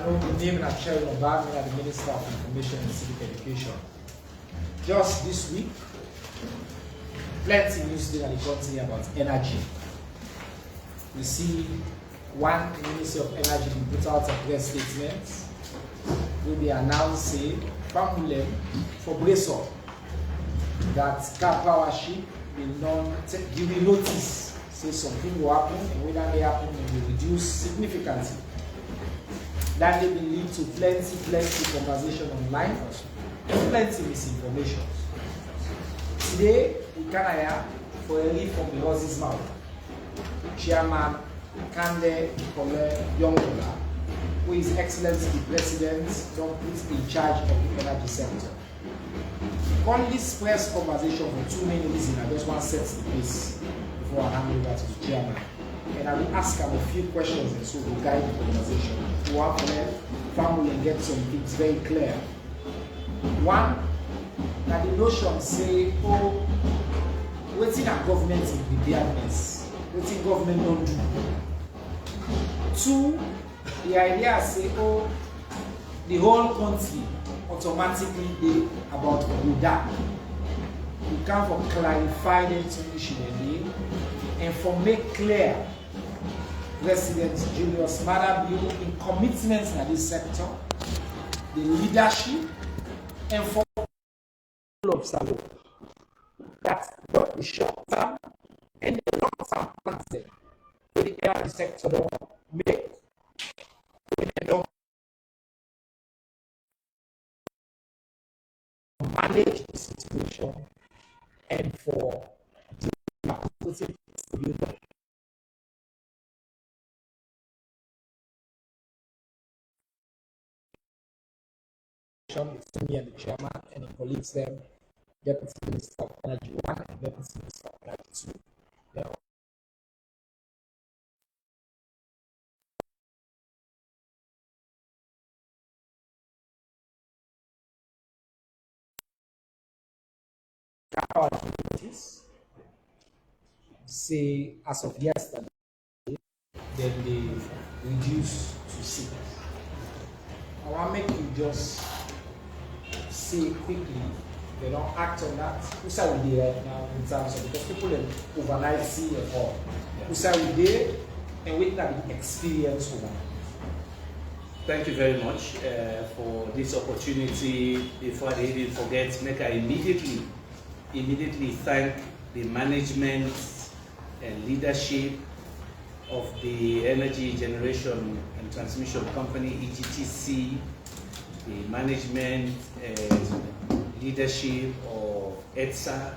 know the name and Cherry Obama, the Minister of Information and Civic Education. Just this week, plenty news in the country about energy. We see one Ministry of Energy put out a press statement where they announce say Famulem for Breso that car power ship will not give you notice, say something will happen, and when that may happen, it will reduce significantly. That may lead to plenty conversation online, plenty misinformation. Today, we can hear for a leaf from the horse's mouth. Chairman Kande Yongola, who is Excellency the President, don't put in charge of the energy sector. On this press conversation for two main reasons, I just want to set the pace before I hand over to the chairman. And I will ask him a few questions and so we'll guide the conversation. To have family and get some things very clear. One, that the notion say, oh, waiting at government in preparedness, waiting government don't do. Two, the idea say, oh, the whole country automatically be about Buddha. We can for clarify the issue and for make clear President Maada Bio in commitments in this sector, the leadership, and for all of Salo. That's both the short term and the long term plans for the energy sector don't make. When they don't manage the situation and for the positive distribution. Between me and the chairman and the colleagues them, Deputy Minister of Energy 1 and Deputy Minister of Energy 2. Now, our activities say as of yesterday, then they reduce to 6. I want to make you just say quickly, they don't act on that. Who's are we there right now in terms of because people overnight see and all. Who's are we there and wait that experience overnight. Thank you very much for this opportunity. Before I even forget, make I immediately thank the management and leadership of the Energy Generation and Transmission Company, EGTC, the management and leadership of ETSA,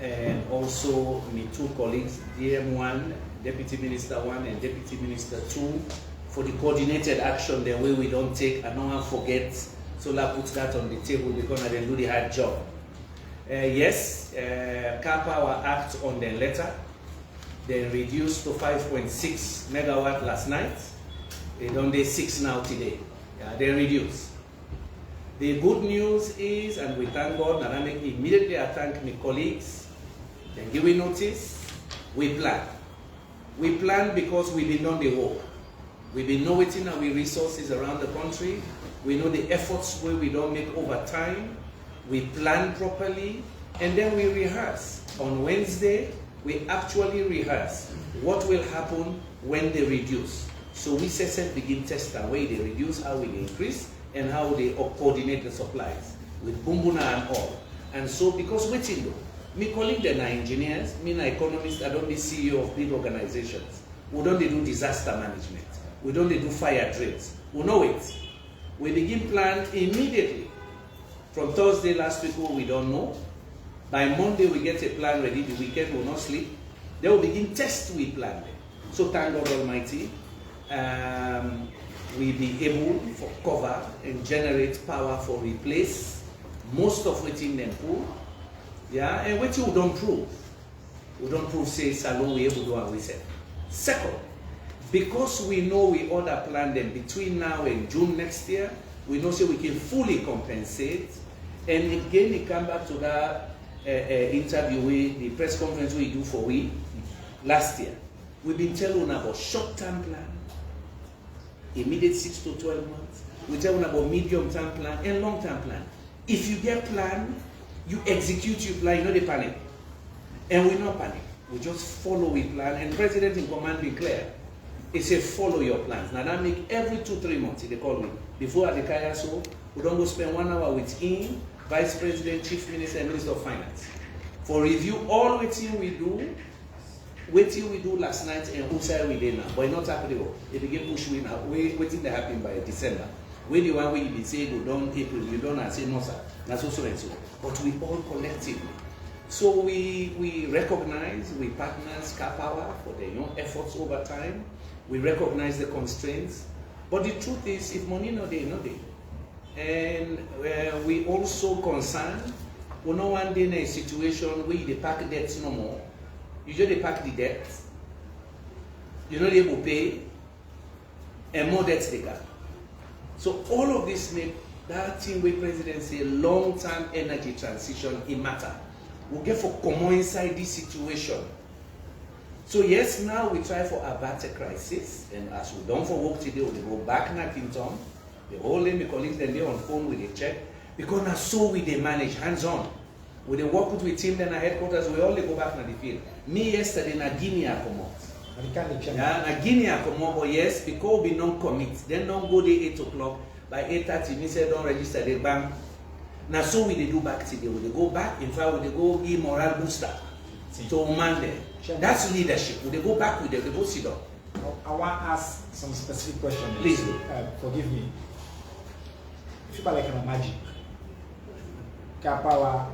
and also my two colleagues, DM1, Deputy Minister 1 and Deputy Minister 2, for the coordinated action, the way we don't take, and no one forgets, Sola puts that on the table because I didn't do the hard job. Yes, Car Power Act on the letter, they reduced to 5.6 megawatt last night. They don't do 6 now today. Yeah, they reduced. The good news is, and we thank God, and I make immediately I thank my colleagues. Then give we notice, we plan. We plan because we've been on the work. We've been knowing our resources around the country. We know the efforts where we don't make overtime. We plan properly, and then we rehearse. On Wednesday, we actually rehearse what will happen when they reduce. So we begin test the way they reduce, how we increase, and how they coordinate the supplies with Bumbuna and all. And so because waiting though, me colleague them are engineers, me an economist, I don't be CEO of big organizations. We don't do disaster management. We don't do fire drills. We know it. We begin plan immediately. From Thursday last week, we don't know. By Monday, we get a plan ready. The weekend will not sleep. They will begin test we plan them. So thank God Almighty, we be able for cover and generate power for replace most of what in them pull. Yeah, and what you don't prove. We don't prove say salon we able to do what we said. Second, because we know we order plan them between now and June next year, we know say we can fully compensate. And again, we come back to that interview, the press conference we do for we last year. We've been telling about short-term plan, immediate 6 to 12 months. We tell them about medium-term plan and long-term plan. If you get plan, you execute your plan, you know they panic. And we not panic. We just follow we plan, and President in command be clear. He say follow your plans. Now that make every 2-3 months, they call me. Before at the KKY, so we don't go spend 1 hour with him, Vice President, Chief Minister, and Minister of Finance. For review all waiting we do last night and who say we did now. But not happening. They begin push we now. Waiting to happen by December. We the one we say go down April, you don't say no sir. That's also and so. But we all collectively. So we recognize, we partners KKY for their own efforts over time. We recognize the constraints. But the truth is, if money no day, no day. And we also concerned, we no one day in a situation where they pack debts no more. You just they pack the debts. You know they will pay, and more debts they got. So all of this make that thing with President say long-term energy transition in matter. We'll get for common inside this situation. So yes, now we try for avert a crisis, and as we done for work today, we go back in Kingdom. The whole day, my colleagues, then they on phone with a check, because now so we they manage hands-on. We they work with team then at headquarters, we only go back to the field. Me yesterday, na Guinea come out. Yeah, na Guinea come out, but yes, because we don't commit, then don't go there 8 o'clock. By 8:30, me say don't register the bank. Now so we they do back today. We they go back, in fact, we they go give moral booster to man them. That's leadership. We they go back with them, they go sit down. I want to ask some specific questions. Please do. Forgive me. If you like a magic, KKY,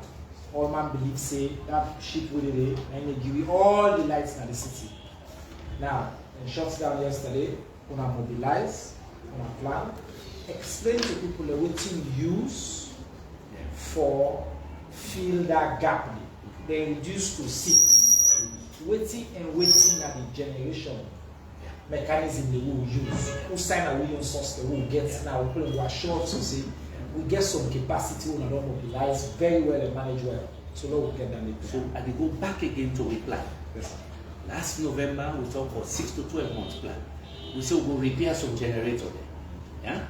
all man believe say that ship will be and they give you all the lights in the city. Now, in shots down yesterday, we have mobilized, we have planned. Explain to people what you use for fill that gap. They reduce to 6. Waiting and waiting at the generation mechanism they will use. Who sign a William source they will get now. We put in our short to say we get some capacity we don't mobilize very well and manage well. So now we get them. So and they go back again to a plan. Yes, sir. Last November we talked about 6 to 12 months plan. We say we go repair some generator there. Yeah?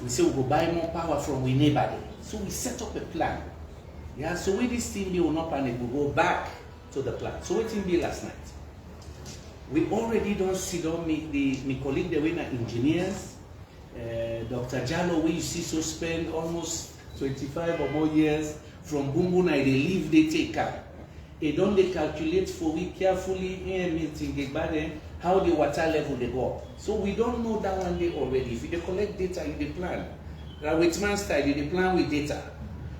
We say we go buy more power from we neighbor there. So we set up a plan. Yeah, so with this team we will not panic, we go back to the plan. So what team be last night? We already don't sit down my colleague the winner engineers, Dr. Jallo, we you see so spend almost 25 or more years from Bumbuna, they leave, they take care. They don't they calculate for we carefully how the water level they go up. So we don't know that one day already. If you collect data, you dey plan. With man style, you dey plan with data.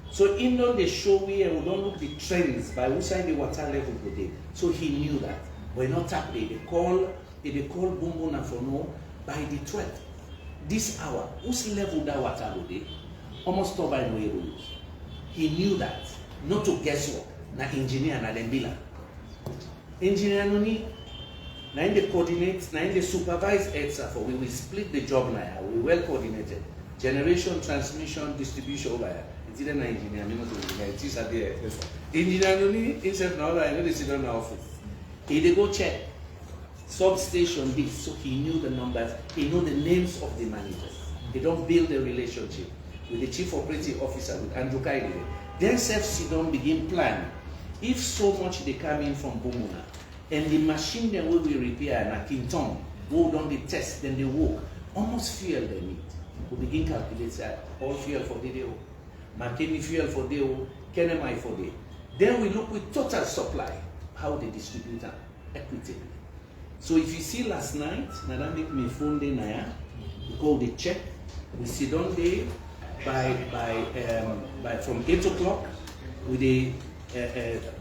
So in on the show we don't look the trends by which side the water level go there. So he knew that. We're not tap there. They call Bumbuna for no by the 12th. This hour, whose level that water go there? Almost stop by no use. He knew that. Not to guesswork. Na engineer na dem bila. Engineer no need. Na in the coordinate, na in the supervise ETSA for we will split the job now. We well coordinated. Generation, transmission, distribution over here. It's either na engineer, me not engineer. It is at there. Engineer no need. Instead now I know they sit on the office. He dey go check substation this, so he knew the numbers. He knew the names of the managers. They don't build a relationship with the chief operating officer with Andrew Kaide. Then sit down begin plan. If so much they come in from Bumuna, and the machine then will be repaired na Kingdom, go down the test, then they work. Almost fuel they need. We begin calculate all fuel for the day, Makeni fuel for the day, Kenemai for the day. Then we look with total supply, how they distribute them equitably. So if you see last night, Nana make me phone day Naya, we go the check, we sit down there by from 8 o'clock with the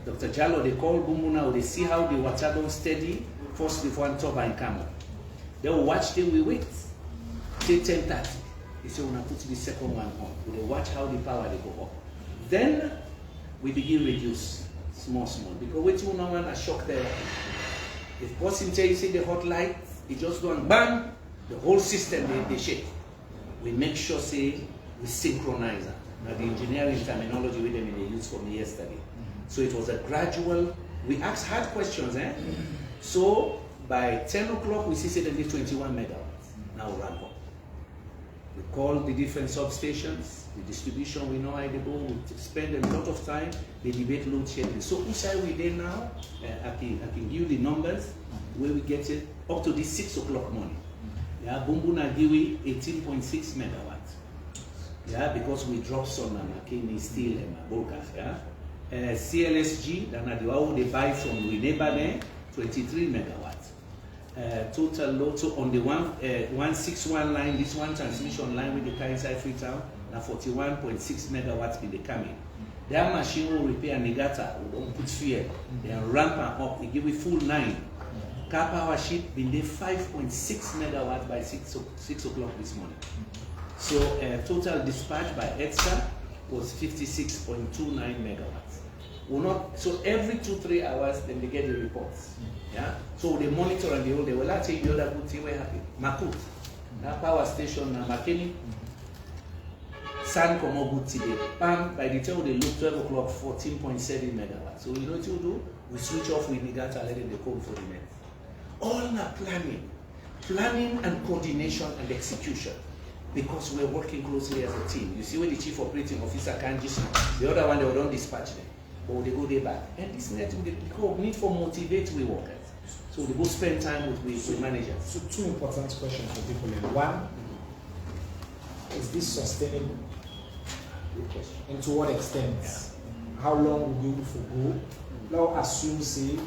Dr. Jallo, they call Bumuna, they see how the water don't steady, first before one turbine come up. They will watch them, we wait. Say 10:30. They say, we're going to put the second one on. They watch how the power they go up. Then we begin reduce small, because wait till no one a shock there. If person tell you see the hot light, it just go and bang, the whole system they shake. We make sure say we synchronize them. Now the engineering terminology with them they used for me yesterday. So it was a gradual, we asked hard questions, So by 10 o'clock we see say they need 21 megawatts. Now ramp up. We call the different substations, the distribution, we know how they go, we spend a lot of time, they debate load shedding. So which side we there now? I can give you the numbers where we get it up to this 6 o'clock morning. Yeah, Bumbuna Giwi 18.6 megawatts. Yeah, because we dropped some Makini steel and Maboka. Yeah. CLSG, they buy from Winebane, 23 megawatts. Total load, so on the 161 line, this one transmission line with the car inside Freetown, now 41.6 megawatts in the coming. Their machine will repair Negata, we don't put fuel, they ramp up, they give it full 9. Car power ship been there 5.6 megawatts by 6 o'clock this morning. So total dispatch by ETSA was 56.29 megawatts. So every 2-3 hours, then they get the reports. Yeah. So they monitor and they will tell you the other good thing will happen. Makut, that power station, Makeni, San Komo good today. Bam, by the time they look 12 o'clock, 14.7 megawatts. So you know what you do? We switch off with Nigata and let them come for the next. All now planning and coordination and execution. Because we're working closely as a team. You see where the chief operating officer can't just, the other one they don't dispatch them. But they go there back. And this net will need for motivate we workers. So they go spend time with managers. So 2 important questions for people. One, is this sustainable? Good question. And to what extent? Yeah. How long will you go? Now assume, say,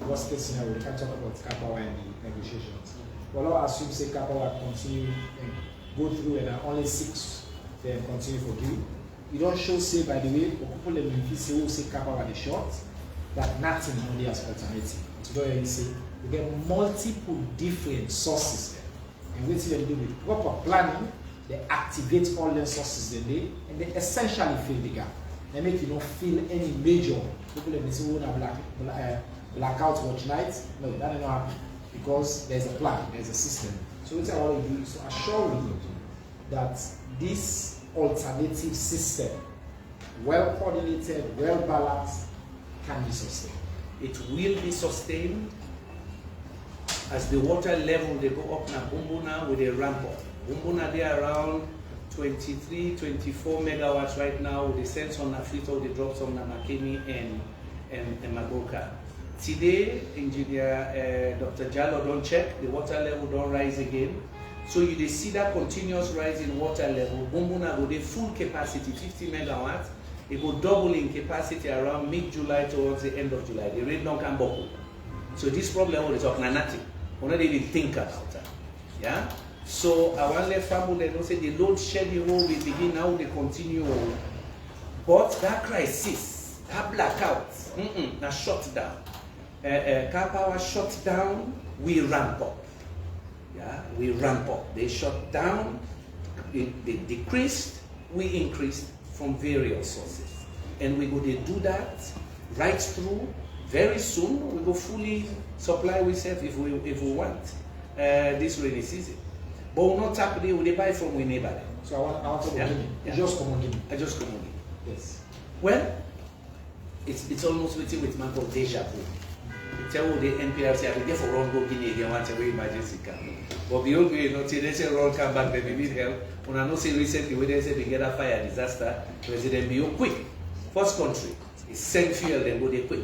worst case scenario, we can talk about KKY and the negotiations. But now assume, say, KKY continue and go through and only 6 then continue for you. You don't show, say, by the way, people in say, who say KKY the short, that nothing only as alternative. To go ahead and say, we get multiple different sources there. And what they do with proper planning, they activate all the sources they need, and they essentially fill the gap. They make you not feel any major. People in say, oh, blackout watch nights. No, that doesn't happen. Because there's a plan, there's a system. So what I want to do is to assure you that this alternative system, well coordinated, well balanced, can be sustained. It will be sustained as the water level they go up now. Bumbuna with a ramp up. Bumbuna they are around 23, 24 megawatts right now. They send some Afrito, they drop some Namakeni and Magoka. Today, engineer Dr. Jallo don't check, the water level don't rise again. So you see that continuous rise in water level. Bumbuna go the full capacity, 50 megawatts. It will double in capacity around mid-July towards the end of July. The rate don't come back. So this problem is of nothing. We don't even think about that. Yeah? So I want to let family know say the load shedding will begin now, they continue. But that crisis, that blackout, that shut down. Car power shut down, we ramp up. Yeah, we ramp up. They shut down, they decreased, we increased from various sources. And we go to do that right through. Very soon, we go fully supply ourselves if we want this rainy season. But we're not happening, we buy from we neighbor. So I want to go just Komon-Tok. I just Komon-Tok. Yes. Well, it's almost with man called deja vu. Tell the NPRC, I mean, for wrong go Guinea again once a emergency come. But beyond we not say they say wrong come back, then we need help. When I know say recently when they say they get a fire disaster, President Bio quick. First country is send fuel, then go there quick.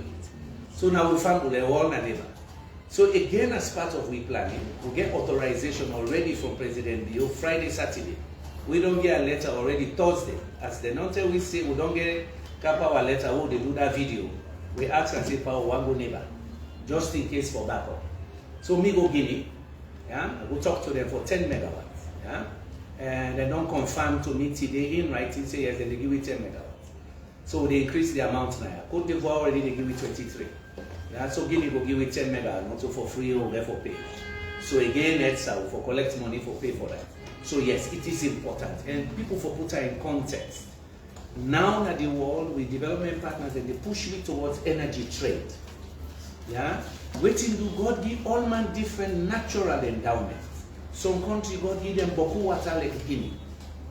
So now we found the whole neighbor. So again, as part of we planning, we get authorization already from President Bio Friday, Saturday. We don't get a letter already Thursday. As the note we say we don't get our letter, oh they do that video. We ask and say power one go neighbor. Just in case for backup. So me go Guinea, yeah, I go talk to them for 10 megawatts, yeah, and they don't confirm to me today in writing, say yes, then they give me 10 megawatts. So they increase the amount now. Cote d'Ivoire already they give me 23. Yeah, so Guinea will give me 10 megawatts, not so for free or for pay. So again, it's for collect money for pay for that. So yes, it is important, and people for put her in context. Now that the world with development partners and they push me towards energy trade. Yeah, waiting do God give all man different natural endowments. Some country God give them boku water like Guinea.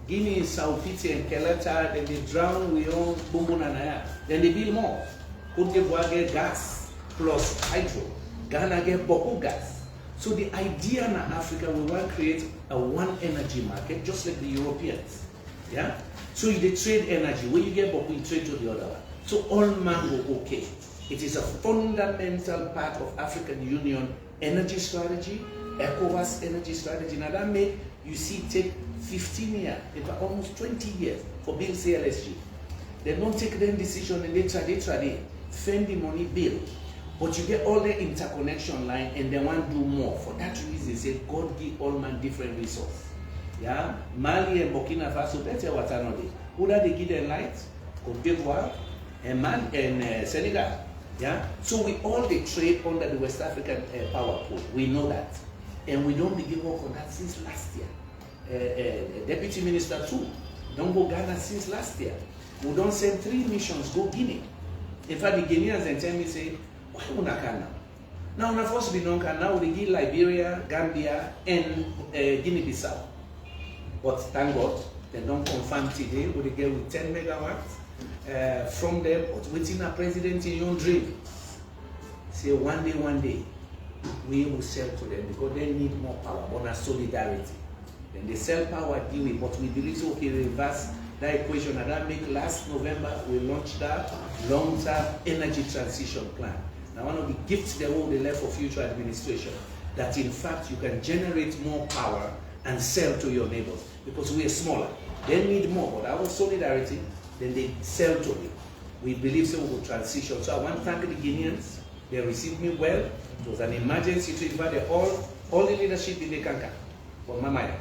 Guinea is Sao Piti and Keleta, then they drown we own Bumbuna Naya. Then they build more. Cote d'Ivoire get gas plus hydro. Ghana get boku gas. So the idea in Africa, we want to create a one energy market, just like the Europeans. Yeah? So they trade energy. When you get Boku, you trade to the other one. So all man go okay. It is a fundamental part of African Union energy strategy, ECOWAS energy strategy. Now that make you see take 15 years, in fact almost 20 years for build CLSG. They don't take their decision and they trade, spend the money, build. But you get all the interconnection line and they want to do more. For that reason, say God give all man different resource. Yeah, Mali and Burkina Faso, that's what I know. Who that they give them light? Cote d'Ivoire and Senegal. Yeah, so we all they trade under the West African power pool. We know that, and we don't begin work on that since last year. Deputy Minister too, don't go Ghana since last year. We don't send 3 missions go Guinea. In fact, the Guineans then tell me say, why we not can now? Now, first we don't can now we give Liberia, Gambia, and Guinea-Bissau. But thank God, they don't confirm today. We get with 10 megawatts from them. But within a president in your dream, say one day, we will sell to them because they need more power, more solidarity. Then they sell power, give it. But we believe so okay, reverse that equation. And that make last November we launched that long-term energy transition plan. Now one of the gifts they left for future administration, that in fact you can generate more power and sell to your neighbors because we are smaller. They need more, but our solidarity, then they sell to me. We believe so we will transition. So I want to thank the Guineans. They received me well. It was an emergency to invite all the leadership in the Kanka for Mamaya.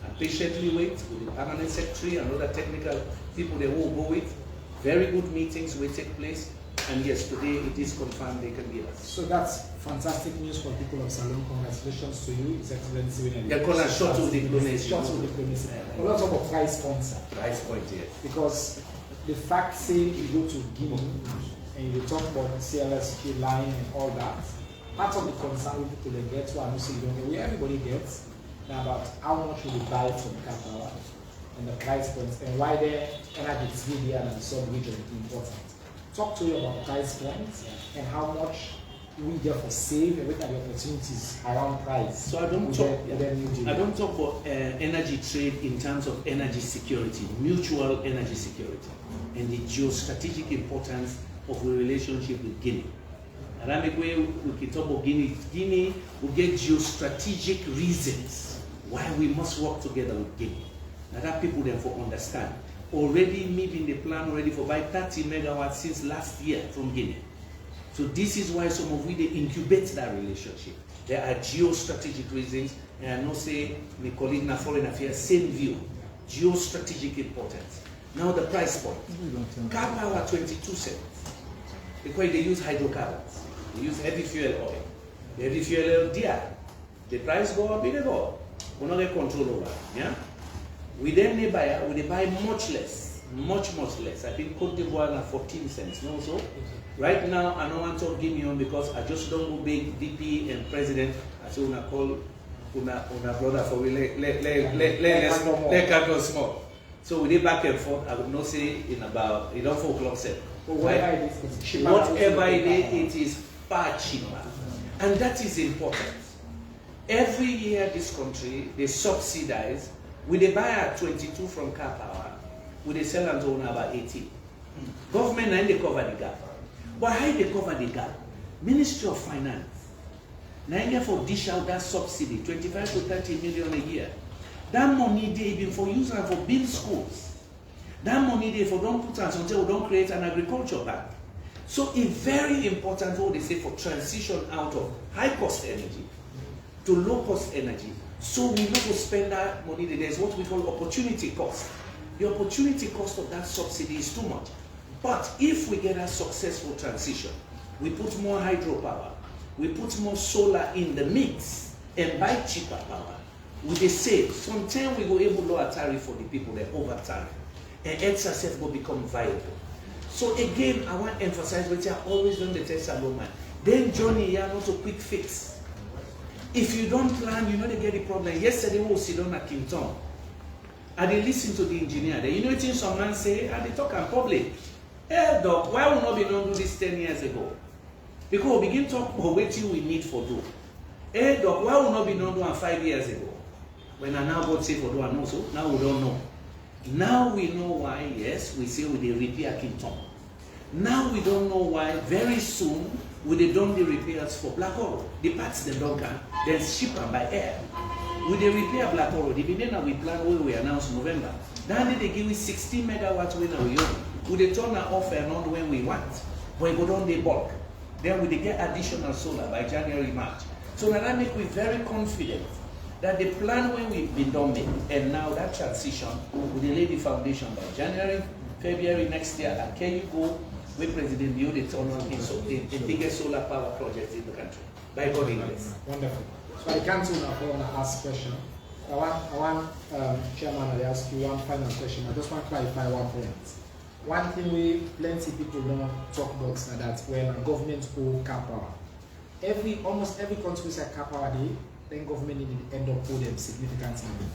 I patiently wait with the permanent secretary and other technical people they will go with. Very good meetings will take place. And yes, today it is confirmed they can give us. So that's fantastic news for people of Salon. Congratulations to you, His Excellency. They call us short of diplomacy. Short of diplomacy. But let's talk about price points. Price point, yes. Because the fact say you go to Guinea and you talk about CLSG line and all that, part of the concern with people they get, one you don't know where everybody gets, now about how much will you buy from KKY and the price points and why the energy media and the sub-region is important. Talk to you about price points and how much we therefore save and what are the opportunities around price. So I don't talk about energy trade in terms of energy security, mutual energy security, and the geostrategic importance of the relationship with Guinea. And I make way we can talk about Guinea. Guinea will get geostrategic reasons why we must work together with Guinea. Now that people therefore understand. Already meeting the plan already for by 30 megawatts since last year from Guinea. So this is why some of we they incubate that relationship. There are geostrategic reasons, and I know say my colleague in foreign affairs, same view. Geostrategic importance. Now the price point. Car power 22 cents. Because they use hydrocarbons. They use heavy fuel oil. The heavy fuel oil dear. The price go up, it go up. We don't get control over it. Yeah? We then buy much less, much less. I think Cote d'Ivoire na 14 cents. No, so right now I don't want to give me on because I just don't go big VP and president. I say una call una brother for we let go small. So we did back and forth. I would not say in about 4 o'clock set. Right? Whatever it is far cheaper, and that is important. Every year this country they subsidize. We they buy at 22 from car power, we they sell and own about 18. Government and they cover the gap. But how they cover the gap? Ministry of Finance. Now for dish out that subsidy, 25 to 30 million a year. That money they even for use and for build schools. That money they for don't put us until we don't create an agriculture bank. So it's very important what they say for transition out of high cost energy to low cost energy. So we not to spend that money. There's what we call opportunity cost. The opportunity cost of that subsidy is too much. But if we get a successful transition, we put more hydropower, we put more solar in the mix and buy cheaper power, we they save. Sometimes we go able to lower tariff for the people that over tariff. And XSF will become viable. So again, I want to emphasize what you are always done the test alone man. Then Johnny, you are not a quick fix. If you don't plan, you know they get the problem. Yesterday we were sitting on at Kingston. And they listen to the engineer. You know what some man say? And they talk in public. Hey doc, why would not be done do this 10 years ago? Because we begin to talk about what we need for do. Hey, doc, why would not be not done 5 years ago? When I now got safe for doing no, so now we don't know. Now we know why, yes, we say with the repair Kinton. Now we don't know why very soon we they done the repairs for Black Oro. The parts they don't can, then ship them by air. With the repair Black Oro, the beginning we plan when we announced November. Now they give us 60 megawatts when we own. We they turn our off and on when we want. When we go down the bulk. Then we get additional solar by January, March. So now that make we very confident that the plan when we've been done made, and now that transition, we lay the foundation by January, February next year, and can you go with President Bio to turn on the biggest solar power project in the country by God English. Wonderful. So I can't want to ask a question. I want Chairman, I ask you one final question. I just want to clarify one point. One thing we plenty people don't talk about is that when a government hold cap power, almost every country has cap power day, then government need to end up hold them significant money.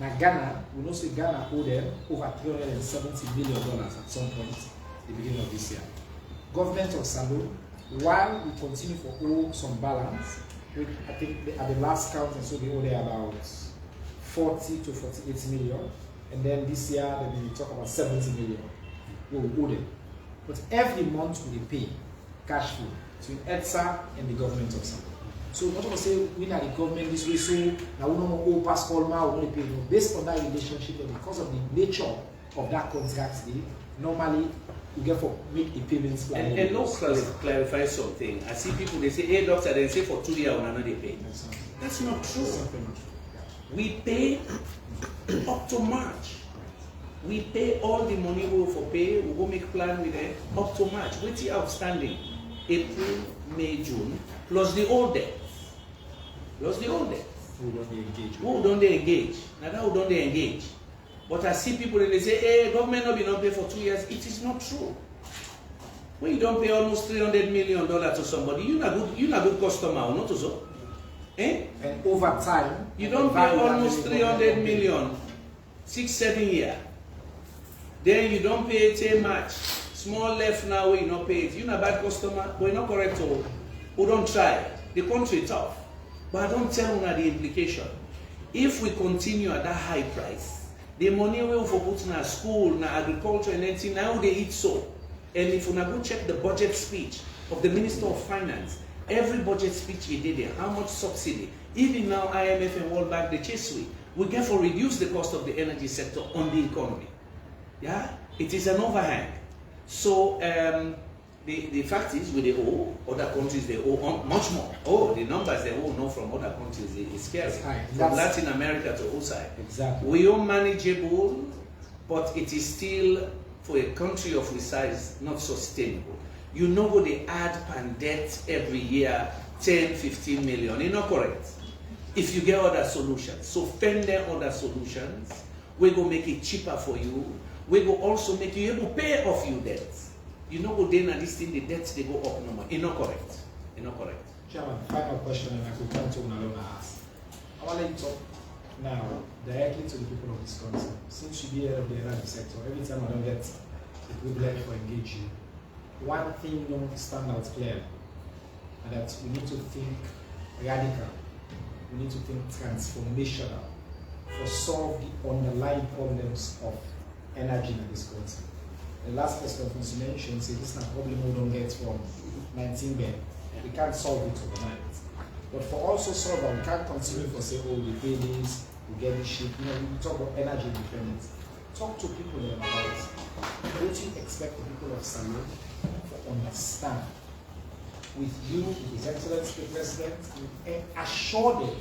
Now Ghana, we know say Ghana owed them over $370 million at some point at the beginning of this year. Government of Salo, while we continue to hold some balance, I think at the last count, so they owe there about 40 to 48 million, and then this year they talk about 70 million. We owe them. But every month we pay cash flow between EDSA and the government of Salo. So not to say we are the government this way, so now we don't owe pass all now, we only pay. No. Based on that relationship and because of the nature of that contract, normally you get for make a payments plan. And also clarify something. I see people they say, hey doctor, they say for 2 years when they pay. That's not true. We pay up to March. We pay all the money we for pay, we go make plan with them up to March. What's the outstanding? April, May, June, plus the old debt. Plus the old debt. Who don't they engage? Who don't they engage? Now that who don't they engage? But I see people and they say, hey, government not be not pay for 2 years. It is not true. When you don't pay almost $300 million to somebody, you're not good customer, not so. Eh? And over time, you don't pay almost 300 million, 6-7 years. Then you don't pay it too much. Small left now, you not pay it. You're not bad customer, but you're not correct all. Who don't try. The country is tough. But I don't tell you the implication. If we continue at that high price, the money we will put in our school, in agriculture, and anything, now they eat so. And if we go check the budget speech of the Minister of Finance, every budget speech he did there, how much subsidy, even now IMF and World Bank, they chase we get for reduce the cost of the energy sector on the economy. Yeah, it is an overhang. So the fact is, with the owe, other countries they owe much more. Oh, the numbers they owe no from other countries is scary. From Latin America to outside. Exactly. We are manageable, but it is still for a country of this size not sustainable. You know what they add pan debt every year, 10, 15 million. It's not correct. If you get other solutions, so fend them other solutions. We go make it cheaper for you. We go also make you able to pay off your debts. You know what then this thing, the debts they go up no more. It's not correct. It's not correct. Chairman, final question and I could turn to another ask. I want to let you talk now directly to the people of this country. Since you be head of the energy sector, every time I don't get a privilege for engage you, one thing don't stand out clear, and that we need to think radical. We need to think transformational for solve the underlying problems of energy in this country. The last press conference you mentioned said this is a problem we don't get from 19 bed. We can't solve it overnight. But for also solve that, we can't continue for say, oh, we pay this, we get this shit. You know, we talk about energy independence. Talk to people then about what you expect the people of Salo to understand with you, with His Excellency the President, and assure them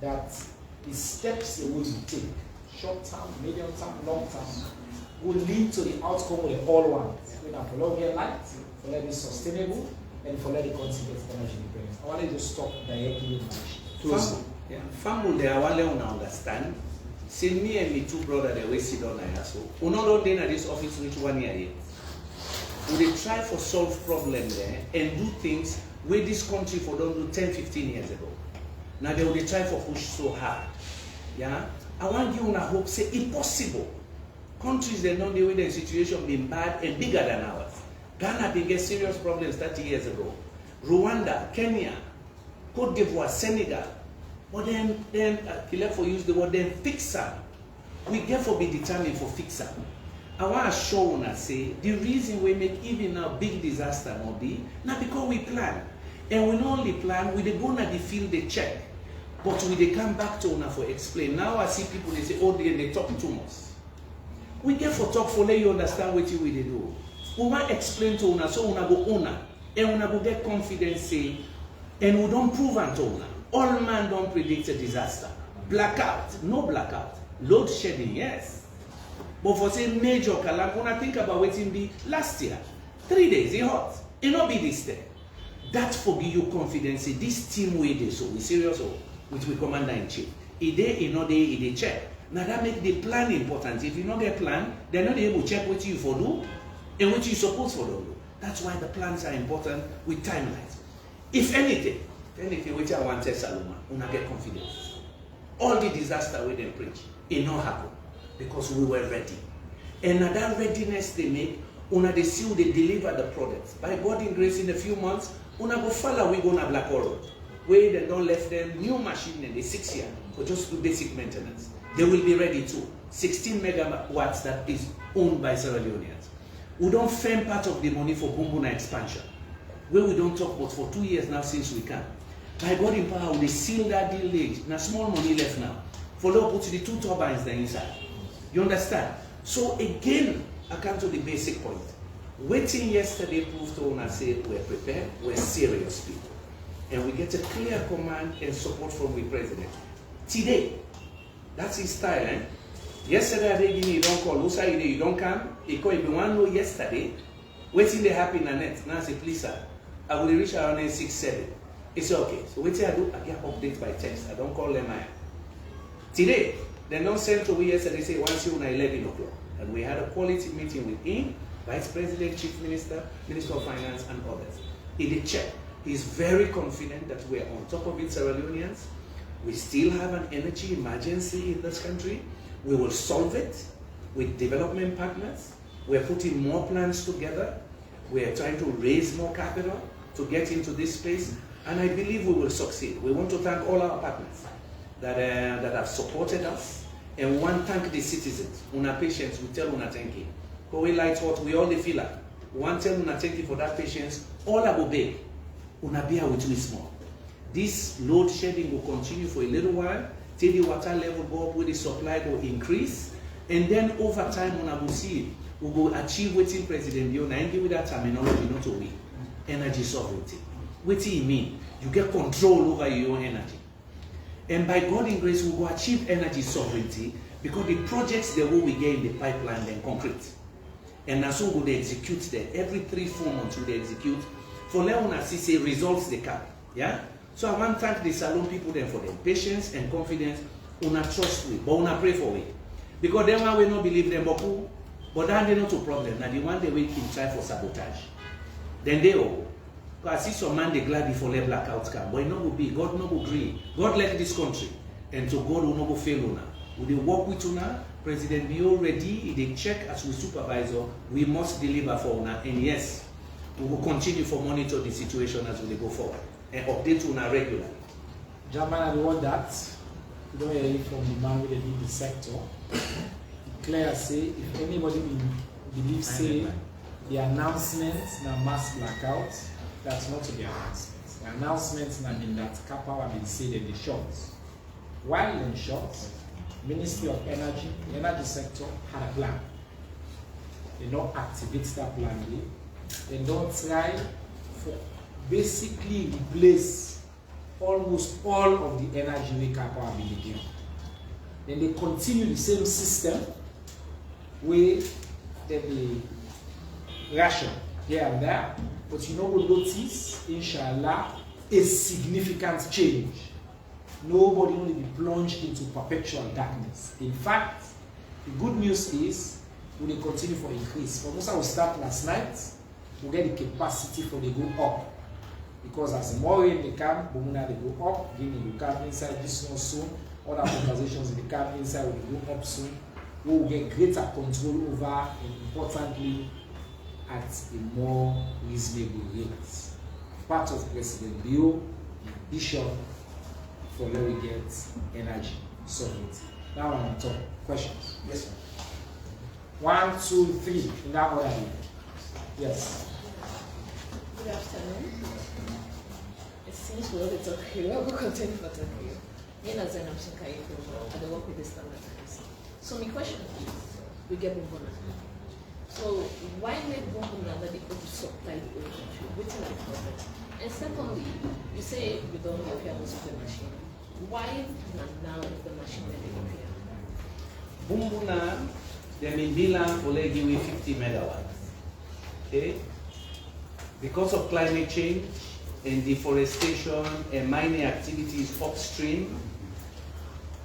that the steps they will take, short term, medium term, long term, will lead to the outcome we all want. We can follow their light, for let it sustainable, and for let the country get energy independence. I want you to stop directly with Family, they are one understand. See me and me two brothers, they will sit down there. So, we not in this office which 1 year yet. We try for solve problem there and do things where this country for don't do 10, 15 years ago. Now they will try for push so hard. Yeah, I want you to hope say impossible. Countries that know the way the situation been bad and bigger than ours. Ghana they get serious problems 30 years ago. Rwanda, Kenya, Cote d'Ivoire, Senegal. But then Kilefo use the word, then fix am. We therefore be determined for fix am. I want to show una say, the reason we make even a big disaster no be, not because we plan. And we not only plan, we dey go na the field, they check. But we dey come back to una for explain. Now I see people, they say, oh, they talk too much. We get for talk for let you understand what we dey do. We want to explain to una, so una go una. And una go get confidence say, and we don't prove unto una. All man don't predict a disaster. Blackout, no blackout. Load shedding, yes. But for say major calamity, when I think about what it be last year, 3 days, it hot. It not be this day. That for give you confidence. Say, this team way they so we serious with we commander in chief. It day, it not day, it they check. Now that make the plan important. If you not get plan, they're not able to check what you for do and what you supposed for do. That's why the plans are important with timelines. If anything which I want to tell Saloma, una get confidence. All the disaster we didn't preach, it not happen because we were ready. And that readiness they make, una they see they deliver the products. By God in grace, in a few months, una go follow we go na Black Road. Where they don't left them new machine in the 6 year for just do basic maintenance. They will be ready too. 16 megawatts that is owned by Sierra Leoneans. We don't fend part of the money for Bumbuna expansion. Where we don't talk about for 2 years now since we can. By God in power, they seal that deal late. Now small money left now. For low put the 2 turbines there inside. You understand? So again, I come to the basic point. Waiting yesterday proved to us say we're prepared, we're serious people. And we get a clear command and support from the president. Today, that's his style, eh? Yesterday, they give me, you don't call, Usa, you don't come. He called me one no yesterday. Waiting they happy in the net. Now I say, please, sir, I will reach around 6-7. He said, okay. So waiting I do, I get updates by text. I don't call them. Today, they don't send to me yesterday, say, once you 11 o'clock. And we had a quality meeting with him, Vice President, Chief Minister, Minister of Finance, and others. He did check. He's very confident that we're on top of it, Sierra Leoneans. We still have an energy emergency in this country. We will solve it with development partners. We're putting more plans together. We're trying to raise more capital to get into this space. And I believe we will succeed. We want to thank all our partners that have supported us. And we want to thank the citizens. Una patience, we tell una thank you. Because we like what we all feel like. We want to tell una thank you for that patience. All I will beg. Una bear with me small. This load shedding will continue for a little while till the water level go up, where the supply will increase, and then over time, una will see we will achieve what President Bio and give with that terminology not to win energy sovereignty. What do you mean? You get control over your own energy, and by God in grace, we will achieve energy sovereignty because the projects that we get in the pipeline then concrete, and that's how we execute them every 3-4 months. We execute. For Leona say results they come. Yeah? So I want to thank the Salon people then for their patience and confidence. Una trust we, but una pray for we. Because them one will not believe them, but that they not a problem. Now the one they will try for sabotage. Then they all. Because I see some man they glad before let blackouts come. But it not will be. God not will agree. God left this country. And so God will not go fail una. Will they work with una? President Bio ready. If they check as we supervisor, we must deliver for una. And yes, we will continue to monitor the situation as we go forward and update on our regularly. German, I want that. You don't hear it from the man with the sector. Clear say, if anybody believes say the announcements na mass blackout, that's not the announcements. The announcements na mean that Kappa have been said in the short. While in short, Ministry of Energy, the energy sector had a plan. They don't activate that plan. They don't try for basically replace almost all of the energy we Kappa have been given. Then they continue the same system where they be ration here and there, but you know we'll notice, inshallah, a significant change. Nobody will be plunged into perpetual darkness. In fact, the good news is we will continue for increase. For most, we start last night, we get the capacity for they go up. Because as more rain they come, Bumuna they go up, Guinea will come inside this one soon, other conversations they come inside will go up soon. We will get greater control over, and importantly, at a more reasonable rate. Part of President Bio vision for where we get energy sovereignty. Now on top. Questions? Yes, sir. 1, 2, 3 in that order. Yes. Good afternoon. It seems we already talk here. We'll continue for talking. Me as an option can you I work with the standard times. So my question is, we get Bumbuna. So why make Bumbuna that they could supply the old country? Which is the problem? And secondly, you say you don't repair most of the machine. Why now is the machine that they repair? Bumbuna, they mean Bilan will give you 50 megawatts. Okay? Because of climate change and deforestation and mining activities upstream,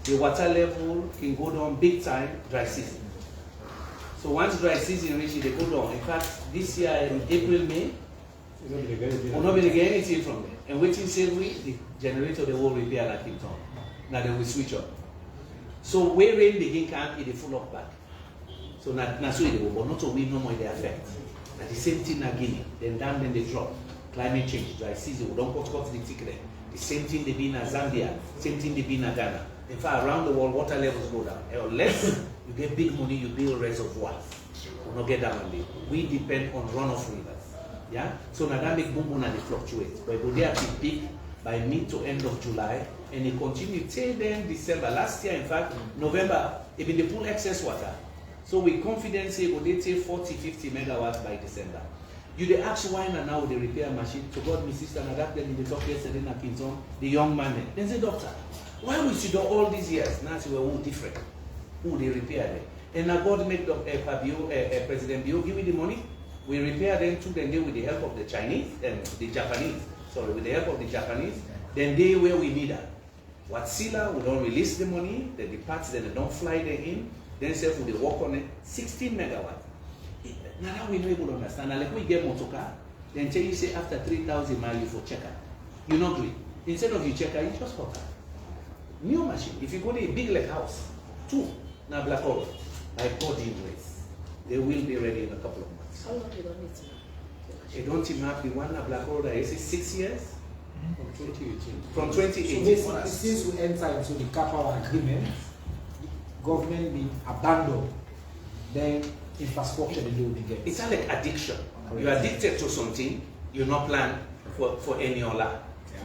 the water level can go down big time dry season. So once dry season reaches, they go down. In fact, this year in April, May, we're not going to get anything from them. And waiting till the generator, they will repair like it on. Now they will switch up. So where rain begin come, it will full up back. So now so it will, but not so we no more they affect. Now the same thing again, then down then they drop. Climate change, dry season, we don't cut the ticket. The same thing they be in Zambia, same thing they be in Ghana. In fact, around the world, water levels go down. Unless you get big money, you build reservoirs. We don't get that money. We depend on runoff rivers. Yeah? So now that make boom and they fluctuate. But they have to peak by mid to end of July, and they continue till then December. Last year, in fact, November, even they pull excess water. So with confidence, they take 40, 50 megawatts by December. You they ask why now they repair machine. To God, my sister, and that them in the talk yesterday in Kinton, the young man. Then say, doctor, why we see all these years? Now we were all different. Who they repair them? And now God made President Bio give me the money. We repair them too, then they with the help of the Chinese and the Japanese. Sorry, with the help of the Japanese, then they where we need them. Watsila, we don't release the money, then the parts, then they don't fly them in, then self they work on it, 16 megawatts. Now we know able to understand. Now like we get motorcar, then tell you say after 3,000 miles you for checker. You not agree. Instead of you checker, you just cut. New machine. If you go to a big like house, 2 now black hole, by body race, they will be ready in a couple of months. How long you don't need to know? They don't map the one black hole that is 6 years. From 2018. From 2018. So basically, since we enter into the KKY agreement, the government will abandon, then infrastructure they will be getting. It's not like addiction. You're addicted to something, you're not plan for any other.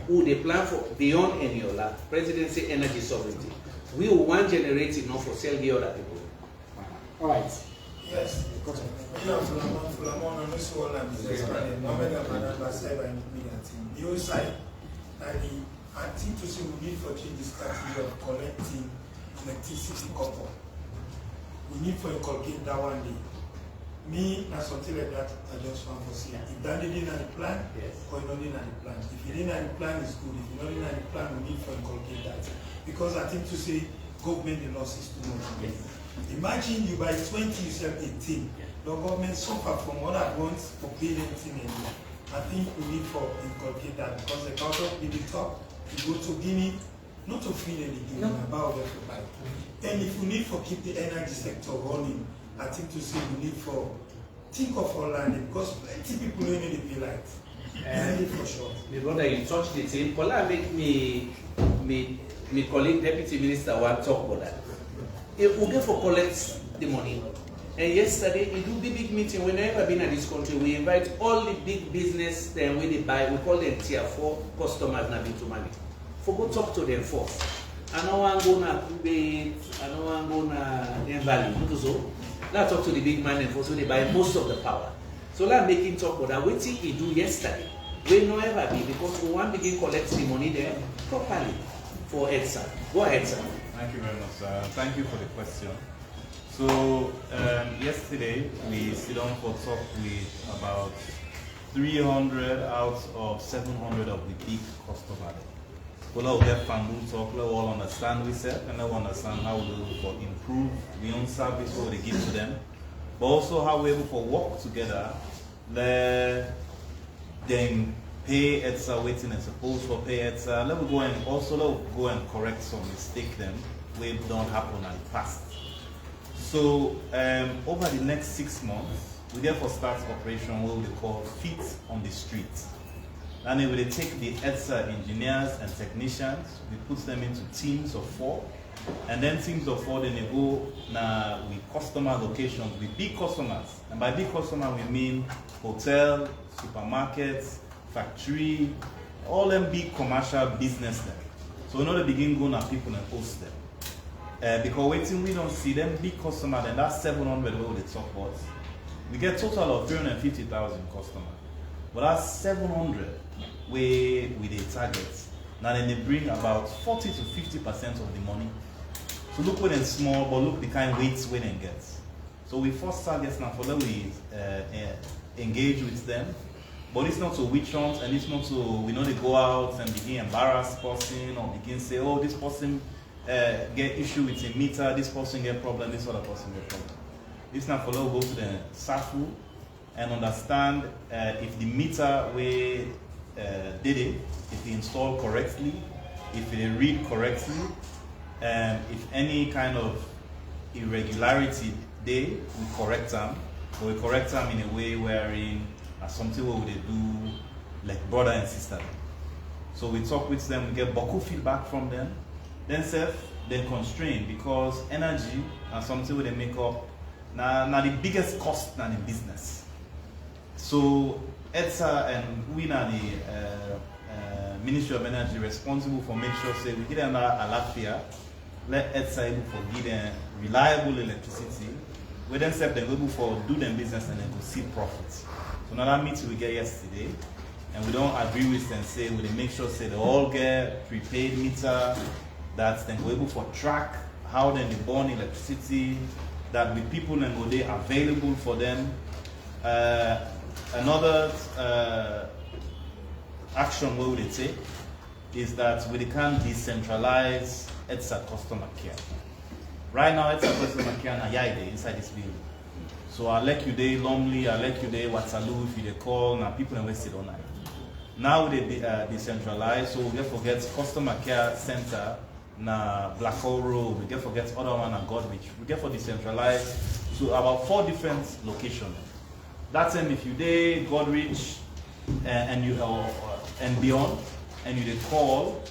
Who they plan for beyond any other. Presidency, energy sovereignty. We will one generate enough for sell the other people. All right. Yes. The other side, I think to see we need for change the strategy of collecting electricity couple. We need for inculcate that one day. Me, na something like that, I just want to see. If that didn't have the plan, yes, or not in the plan. If you didn't have the plan, it's good. If you not in the plan, we need for inculcate that. Because I think to say government the losses too much. Yes. Imagine you by 20, you sell 18. The government suffer from what at once for paying anything anymore. I think we need for inculcate that because the culture in the top, you go to Guinea, not to feel any Guinea, about what to buy. And if we need for keep the energy sector running, I think to say we need for think of our land because plenty people don't need to be light. For sure. My brother, you touched the thing. Kola make me colleague deputy minister want talk about that. If we get for collect the money. And yesterday, we do the big meeting. Whenever I've been in this country, we invite all the big business then when they buy, we call them tier 4 customers now to money. For go talk to them first. I don't want to go na Kuwait, I don't want to go na Valley. So, let's talk to the big man and first so they buy most of the power. So let's make him talk about that. What did he do yesterday? We no ever be because we want to begin collect the money there properly for EDSA. Go ahead, sir. Thank you very much, sir. Thank you for the question. So yesterday we sit down for talk with about 300 out of 700 of the big customers. We'll all get family talk, we'll all understand we said, and they'll understand how we will improve the own service what they give to them, but also how we're able to work together, let them pay EDSA waiting and supposed for pay EDSA. Let me go and also go and correct some mistake them which don't happen in the past. So over the next 6 months, we therefore start operation what we call feet on the street. And then we take the EDSA engineers and technicians, we put them into teams of 4. And then teams of 4, then they go now with customer locations, with big customers. And by big customer, we mean hotel, supermarkets, factory, all them big commercial business there. So we know they begin going at people and host them. Because waiting, we don't see them big customers, then that's 700 where they talk about. We get total of 350,000 customers. But that's 700 where we they target. Now then they bring about 40 to 50% of the money. So look when it's small, but look the kind of weights when it gets. So we first target now for them we engage with them. But it's not to witch hunt, and it's not to, we know they go out and begin embarrass person or begin say, oh, this person get issue with a meter, this person get problem, this other person get problem. This now for them go to the SAFU and understand if the meter we did it, if they installed correctly, if they read correctly, if any kind of irregularity they, we correct them, but we correct them in a way wherein something what they do like brother and sister. So we talk with them, we get boku feedback from them, then then constrain, because energy and something where they make up now the biggest cost in the business. So EDSA and we are the Ministry of Energy responsible for make sure say we get another alafia, let EDSA able for give them reliable electricity, we then them able for do them business and then go see profits. So now that meeting we get yesterday, and we don't agree with them say we make sure say they all get prepaid meter, that then go able for track how then they burn electricity, that with people and go they available for them. Another action we will take is that we can decentralize EDSA customer care. Right now, EDSA customer care na yaide inside this building. So I let you day Lumley, I let you day Waterloo, if you call, now people and wasted all night. Now they decentralize, so we get forget customer care center na Blackhole Road, we get forget other one na Godwich. We get for decentralize, so about 4 different locations. That time if you day Godwich and you and beyond, and you call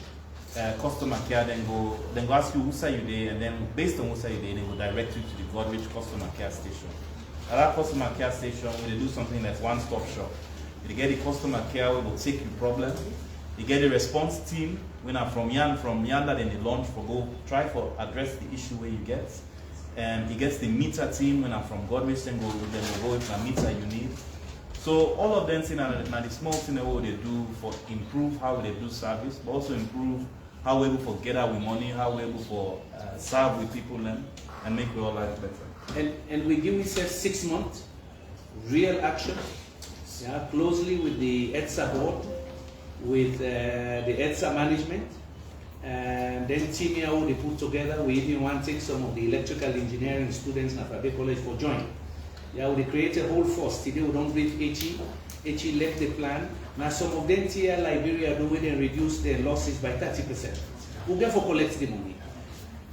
customer care, then go ask you who say you there, and then based on who say you there, they go direct you to the Godwich customer care station. At that customer care station, we do something that's one-stop shop. You get the customer care, we will take your problem. You get the response team, when I'm from yonder, then they launch for go try for address the issue where you get. And he gets the meter team when I'm from Godwich, then we'll go with the meter you need. So all of them things are the small thing what they do for improve how they do service, but also improve how we're able to get our money, how we're able to serve with people and make our life better. And we give ourselves 6 months, real action, closely with the EDSA board, with the EDSA management, and then team here they put together. We even want to take some of the electrical engineering students at Abe College for join. Yeah, we create a whole force. Today we don't brief HE. HE left the plan. Now some of them here, Liberia, do it and reduce their losses by 30%. We'll therefore collect the money.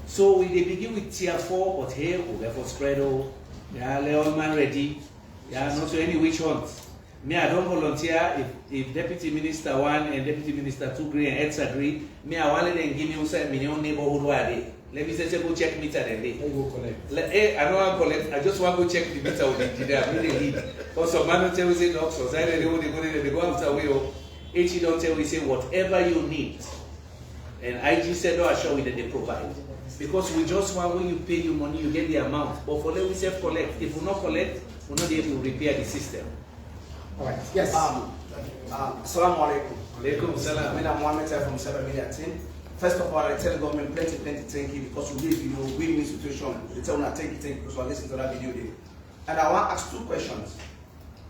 So they begin with tier 4, but here we'll therefore spread out. Yeah, lay all man ready. Yeah, not to any witch hunt. Me, I don't volunteer if Deputy Minister 1 and Deputy Minister 2 agree and EDSA agree. Me, I want them give me say million neighborhood where they. Let me say go check meter then they. Go collect. I don't want to collect. I just want to go check the meter with the engineer. I really need. Because some man don't tell me say no, so they go after we. HE don't tell me say whatever you need. And IG said no, I show you that they provide. Because we just want when you pay your money, you get the amount. But for let we self collect. If we not collect, we're not able to repair the system. All right. Yes. Assalamu alaikum. Alaikum salam. I'm Mohammed from 7 million team. First of all, I tell the government plenty thank you because we did win-win situation. They tell me thank you because I listen to that video there. And I want to ask 2 questions.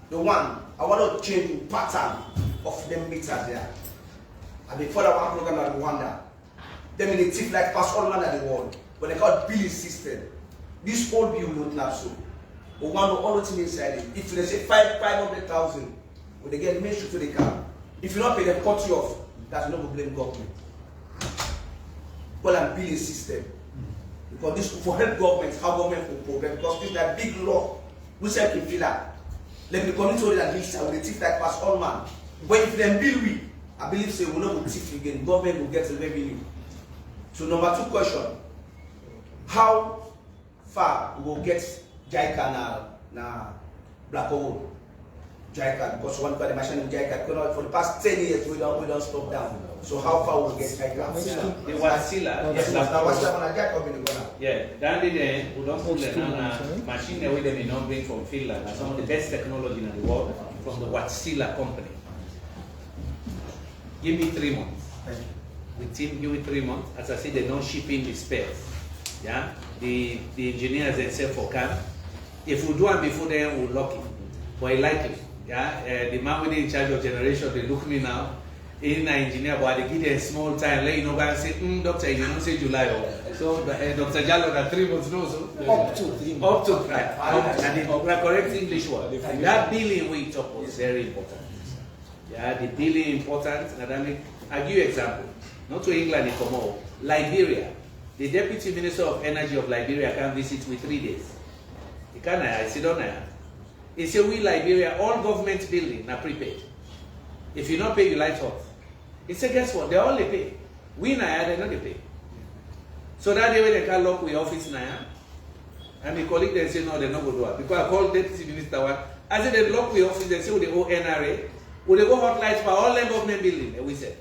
The one, I want to change the pattern of them meters there. And before that one program in Rwanda, them in the thief like pass all man at the world, but they call billing system. This whole bill will not have so. We want to all the things inside it. If they say 500,000, when they get made to the car, if you not pay them, cut you off. That's no blame government. Well, I'm billing system. Because this for help government, how government will problem. Because this is a big law. We say can feel that. Let me come into that list with the thief like pass all man. But if they bill we, I believe say we not go thief again, government will get the revenue. So number 2 question, how far we will get JICA na black hole? JICA, because one part of the machine in JICA, for the past 10 years we don't stop down. So how far will we get JICA? The Wasilla, yes, that's Wasilla when I get up in the corner. yeah, down there, we don't put the machine that we don't bring from Finland, some of the best technology in the world from the Wasilla company. Give me 3 months. With team, give me 3 months. As I said, they're not shipping the spares. Yeah, the engineers themselves for camp. If we do it before then, we'll lock it. But I like it. Yeah, the man in charge of generation, they look me now. In an engineer, but they give them a small time. Let you know, and say, doctor, you don't say July. So, Dr. Jallo, that 3 months, no, so Up to 3 months. up to right. And the correct English word. That billing we talk was very important. Yeah, the billing important. And I'll give you an example. Not to England, in Komon-Tok, Liberia. The Deputy Minister of Energy of Liberia can visit with 3 days. He can't, I sit on there. He said, we Liberia, all government buildings are prepaid. If you don't pay, you light off. He said, guess what? They all they pay. We Naya, they not they pay. So that day when they can lock with office Naya, and my colleague then say, no, they're not going to do it. Because I called Deputy Minister one. I said, they lock with office, they say, oh, they owe NRA. Will they go hot lights for all the government buildings? And we said,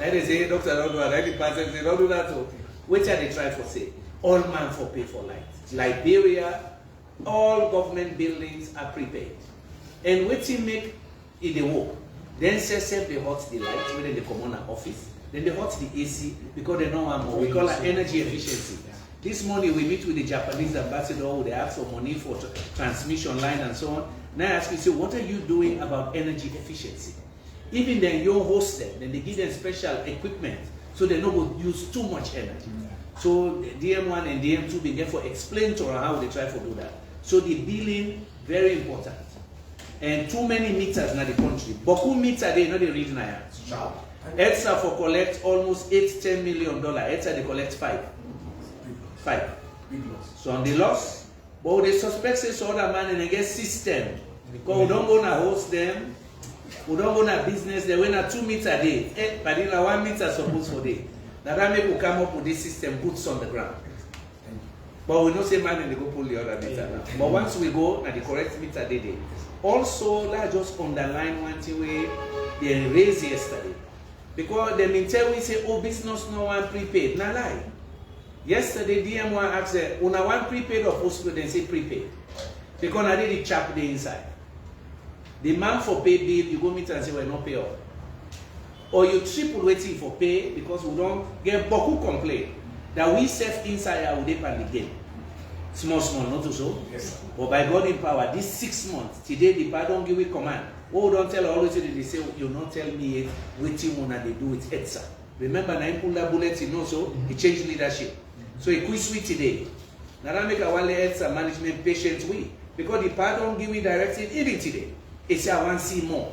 and they say, doctor, don't do that. 90% say, don't do that. So, which are they trying to say? All man for pay for lights. Liberia, all government buildings are prepaid. And what you make it the work. Then say they hot the lights within the commoner office. Then they hot the AC because they know more. We call it energy efficiency. This morning we meet with the Japanese ambassador. They ask for money for transmission line and so on. Now I ask you, so what are you doing about energy efficiency? Even then you host them. Then they give them special equipment so they don't use too much energy. So DM1 and DM2 begin to explain to her how they try to do that. So the billing very important. And too many meters in the country. Boku meter they know the read now. ETSA for collect almost $8-10 million. ETSA they collect 5. So on the loss, but they suspect say so other man and they get system. Because we don't go to host them, we don't go to business, they win a 2 meter a day. But in a 1 meter supposed for day. Now that make we come up with this system, boots on the ground. But we don't say man and they go pull the other meter now. But once we go at the correct meter they. Also, let's just underline one thing they raised yesterday. Because they mean tell we say, oh, business no one prepaid. Now lie. Yesterday, DM1 asked, una one prepaid or postpaid, then say prepaid. Because I did the chap the inside. The man for pay bill, you go meet and say, we're not pay up. Or you triple waiting for pay because we don't get boku complain that we save inside our day and the game. Small, not to so. Yes. But by God in power, this 6 months, today the pardon give we command. Oh, don't tell always they say, you don't tell me yet waiting when they do with ETSA. Remember, I pull that bullet in also, he changed leadership. So he quit sweet today. Now that make a one ETSA management patient we. Because the pardon give we directive even today. He say I want to see more.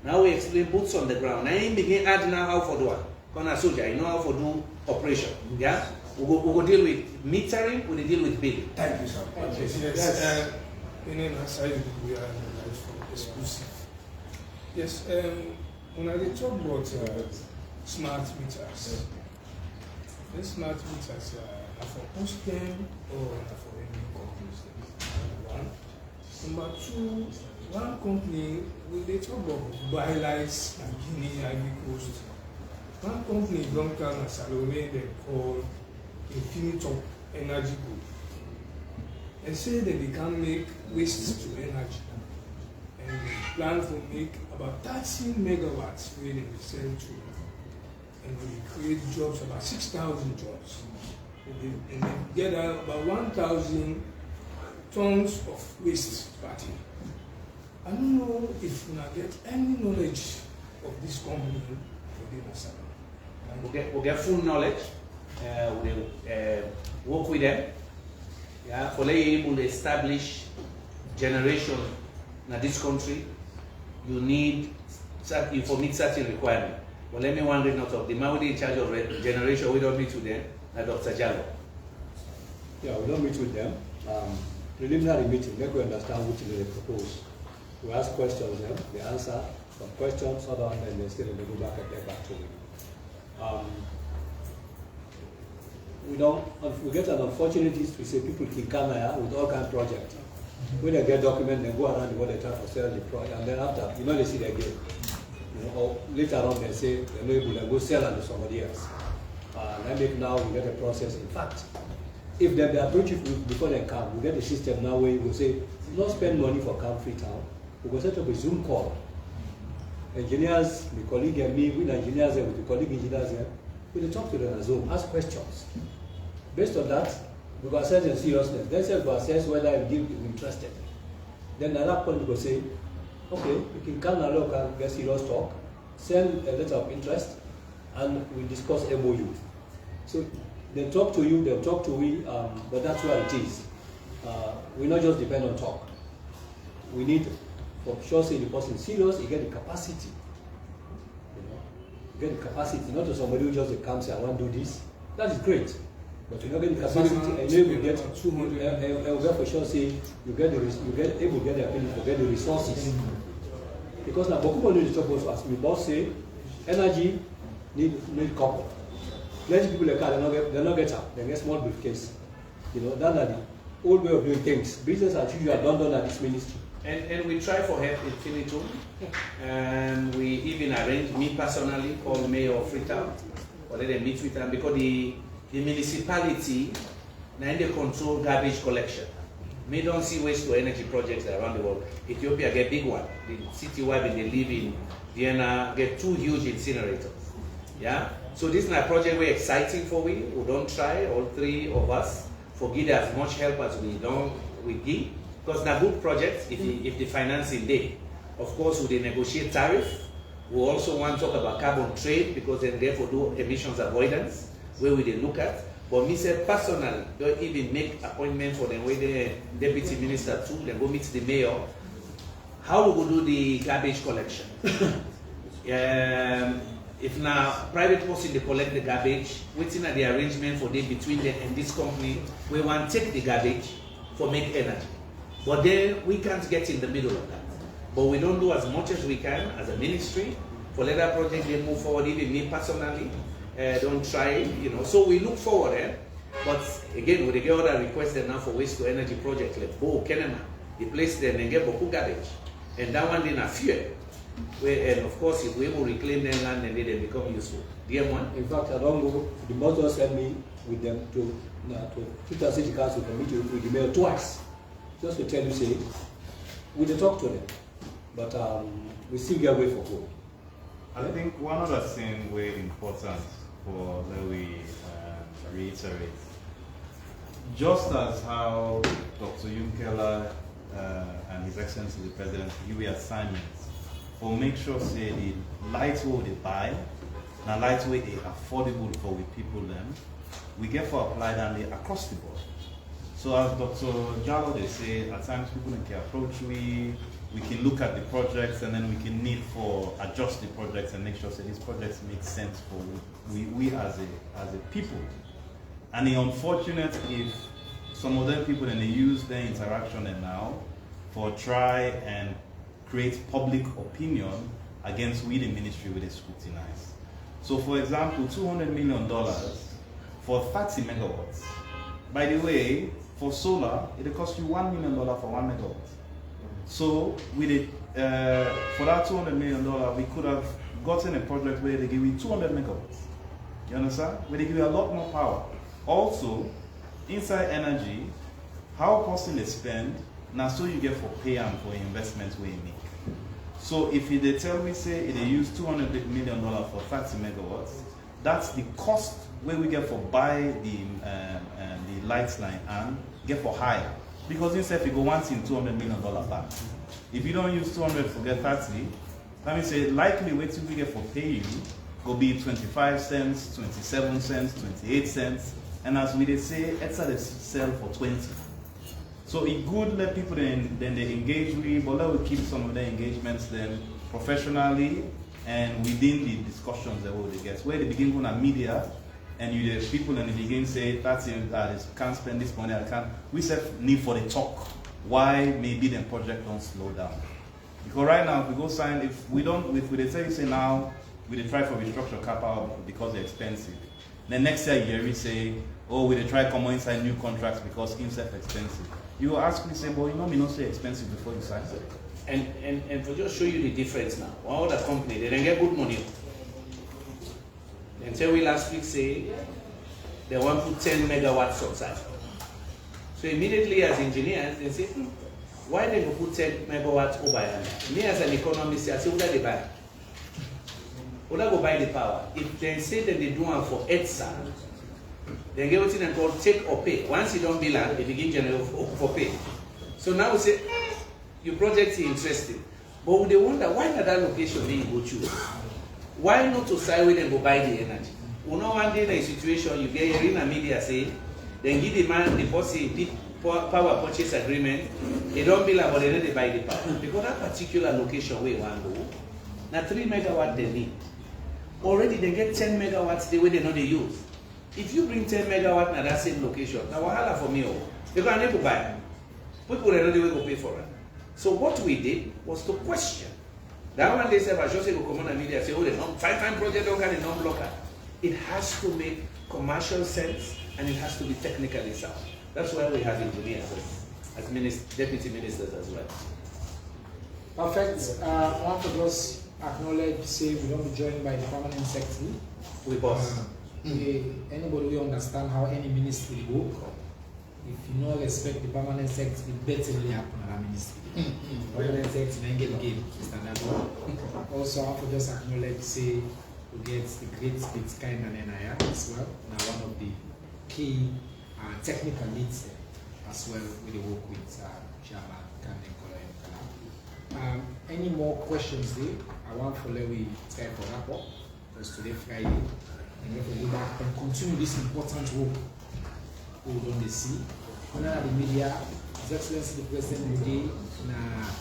Now we explain boots on the ground. Now he begin add now how for do it. Because a soldier, you know how for do operation. Yeah? We go deal with metering, we deal with billing. Thank you, sir. Yes. In an aside, we are exclusive. Yes, when I talk about smart meters, the smart meters are for posting or for any companies. Number 2, one company, they talk about buy lights and Guinea, Ivory Coast. One company don't come as Salome, they call Komon-Tok Energy Group. They say that they can make waste to energy. And they plan to make about 13 megawatts where they will sell to. And they create jobs, about 6,000 jobs. And they get about 1,000 tons of waste per day. I don't know if you get any knowledge of this company within Asaba. We'll get full knowledge. We'll work with them. Yeah, for being able to establish generation in this country, you need certain requirement. Well, let me one read note of the man in charge of generation. We don't meet with them. Dr. Jallo. Yeah, we don't meet with them. Preliminary meeting, make we understand what they propose. We ask questions, they answer, some questions, other and then still they go back and get back to me. We get an unfortunate history, say people in Canada with all kinds of projects. When they get document, they go around the world, they try to sell the project, and then after, they see it again. Or later on, they say they're not able to go sell it to somebody else. And I make now we get a process. In fact, if they approach you before they come, we get a system now where you will say, not spend money for Camp Freetown. We will set up a Zoom call. Engineers, the colleague and me, with engineers and with the colleague engineers here, we will talk to them on Zoom, ask questions. Based on that, we will assess the seriousness. Then we will assess whether you're interested. Then at that point, we will say, okay, you can come now, look and get serious talk, send a letter of interest, and we discuss MOU. So they talk to you, they'll talk to we, but that's where it is. We not just depend on talk. We need, for sure, say the person serious, you get the capacity. You get the capacity, not to somebody who just comes and say, I want to do this. That is great. But you don't get the capacity, and then we get 200, and we for sure say you get able to get the ability to get the resources. Because now Bokumo need to talk about us. We both say energy need copper. Plenty people like that, they not get up, they get small briefcase. That's the old way of doing things. Business as usual done at this ministry. And we try for help infinitum. And we even arrange, me personally, call Mayor of Freetown, or let them meet with them, because the municipality, now they control garbage collection. We don't see waste to energy projects around the world. Ethiopia get big one. The city where they live in Vienna get 2 huge incinerators. Yeah? So this is a project very exciting for we don't try, all 3 of us, for give as much help as we give. Because they're good projects if the financing day. Of course, we negotiate tariff. We also want to talk about carbon trade, because then therefore do emissions avoidance, where we look at. But me say personally, don't even make appointments for them with the deputy minister too, then go meet the mayor. How we go do the garbage collection? If now private person they collect the garbage, waiting at the arrangement for them between them and this company, we want to take the garbage for make energy. But then we can't get in the middle of that. But we don't do as much as we can as a ministry for let that project they move forward. Even me personally, don't try, So we look forward, But again, we get other requests now for waste to energy project like Bo Kenema, the place then they get Boku garbage, and that one then a fear. And of course, if we able to reclaim their land, then they become useful. DM1. In fact, I don't go. The mother sent me with them to Freetown City Council to meet with the mayor twice, just to tell you, say, we did talk to them, but we still get way for home. I think one other thing very important for that we reiterate, just as how Dr. Yunkela and His Excellency the President give assignments for make sure say the light way they buy, and light way is affordable for the people then, we get for apply that across the board. So as Dr. Jalo they say, at times people can approach we can look at the projects and then we can need for adjust the projects and make sure that these projects make sense for we as a people. And the unfortunate if some of them people and they use their interaction and now for try and create public opinion against we the ministry with a scrutinize. So for example, $200 million for 30 megawatts. By the way, for solar, it costs you $1 million for 1 megawatt. So with it, for that $200 million, we could have gotten a project where they give you 200 megawatts. You understand? Where they give you a lot more power. Also, inside energy, how person they spend, now so you get for pay and for investments we make. So if they tell me say they use $200 million for 30 megawatts, that's the cost where we get for buy the lights line and get for higher. Because instead if you go once in $200 million back. If you don't use 200 for get 30, let me say likely wait till we get for pay you go be 25 cents, 27 cents, 28 cents, and as we say, it's they sell for 20. So it good let people then they engage with, but let we keep some of their engagements then professionally and within the discussions that they get. Where they begin going at media and you the people and they begin say that's can't spend this money, I can't. We say need for the talk. Why maybe the project don't slow down. Because right now, if we go sign, if we say now, we try for restructure capital because they're expensive. Then next year, you say, oh, we try come inside new contracts because himself expensive. You will ask me, say, well, you know me not say expensive before you sign it. And for just show you the difference now, one other company, they don't get good money. And tell we last week say, they want to put 10 megawatts outside. So immediately as engineers, they say, why they go put 10 megawatts over here? Me as an economist, I say, what do they buy? What do they go buy the power? If they say that they do one for ETSA, they get what they call take or pay. Once you don't bill them, they begin general for pay. So now we say, your project is interesting. But they wonder, why not that location they go choose? Why not to side with and go buy the energy? You know, one day in a situation, you get in a media say, then give the man the policy, power purchase agreement, they don't bill them, but they don't buy the power. Because that particular location where you want to go, now 3 megawatts they need. Already they get 10 megawatts the way they know they use. If you bring 10 megawatts at that same location, now wahala for me, they can't never buy it. People they know they will pay for it. So what we did was to question. That one they said, I just say go come on and media say, oh, the five-time project don't get a non-blocker. It has to make commercial sense and it has to be technically sound. That's why we have engineers as deputy ministers as well. Perfect. I want to just acknowledge, say we don't be joined by the permanent secretary. We boss. Anybody will understand how any ministry work. If you don't respect the permanent secretary, better will happen at our ministry. Permanent secretary then get game. Also, I want to just acknowledge, say we get the great speech kind and NIR as well. Now one of the key technical leads as well with the work with Chairman Kane. Any more questions there? I want to let we try for wrap up because today Friday and we have to go back and continue this important work we don't see. Under the media, His Excellency the President will be in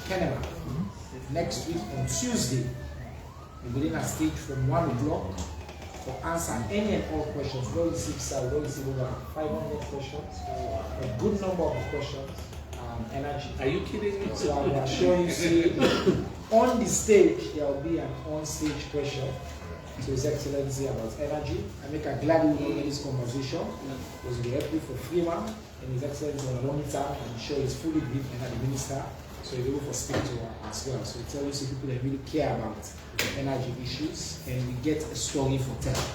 Canada next week on Tuesday. We'll be in a stage from 1 o'clock to answer any and all questions. We'll receive over 500 questions, a good number of questions. Energy. Are you kidding me? So I'm sure you see on the stage there will be an on-stage question to His Excellency about energy. I make a glad we know this conversation because we help you for free one and His Excellency on a long time. I'm sure he's fully briefed and the minister, so he's able to speak to her as well. So it tells you people that really care about energy issues and we get a story for telling.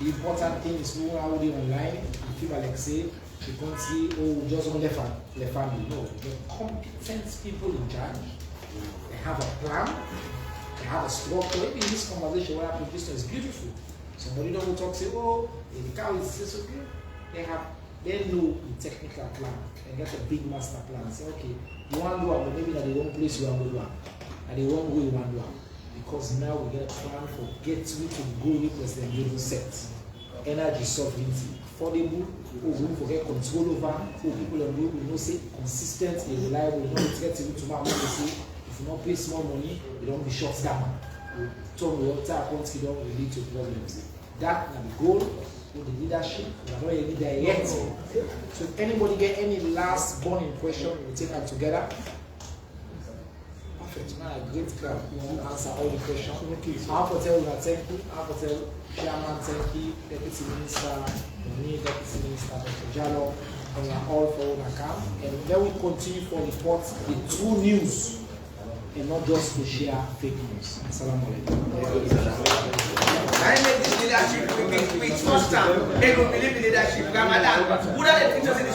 The important thing is who are they online. If people like say you can't see, oh, just on the family. No, the competent people in charge. They have a plan, they have a structure. Even in this conversation, what happened is beautiful. Somebody don't talk, say, oh, the cow is this okay. They know the technical plan and get a big master plan and say, okay, you want to do it, but maybe that the wrong place you want to do it, and the wrong way you want to do it. Because now we get a plan for get to go with President Maada Bio set. Energy sovereignty, affordable, we won't forget control over, people on road will not say consistent, reliable, not threat to tomorrow. Say if you don't pay small money, you don't be shut down. So we want our country don't lead to problems. That is the goal with the leadership. We are not really there yet. So if anybody get any last burning question, we take them together. Perfect. Now a great crowd. We want to answer all the questions. Our hotel will thank you. Our hotel Chairman, thank you. Deputy Minister, me, Deputy Minister, Dr. Jallo, and we are all for what I can. And then we continue for reports the true news and not just to share fake news. Assalamu alaikum. I made this leadership with first time. They don't believe in leadership. What are the things that they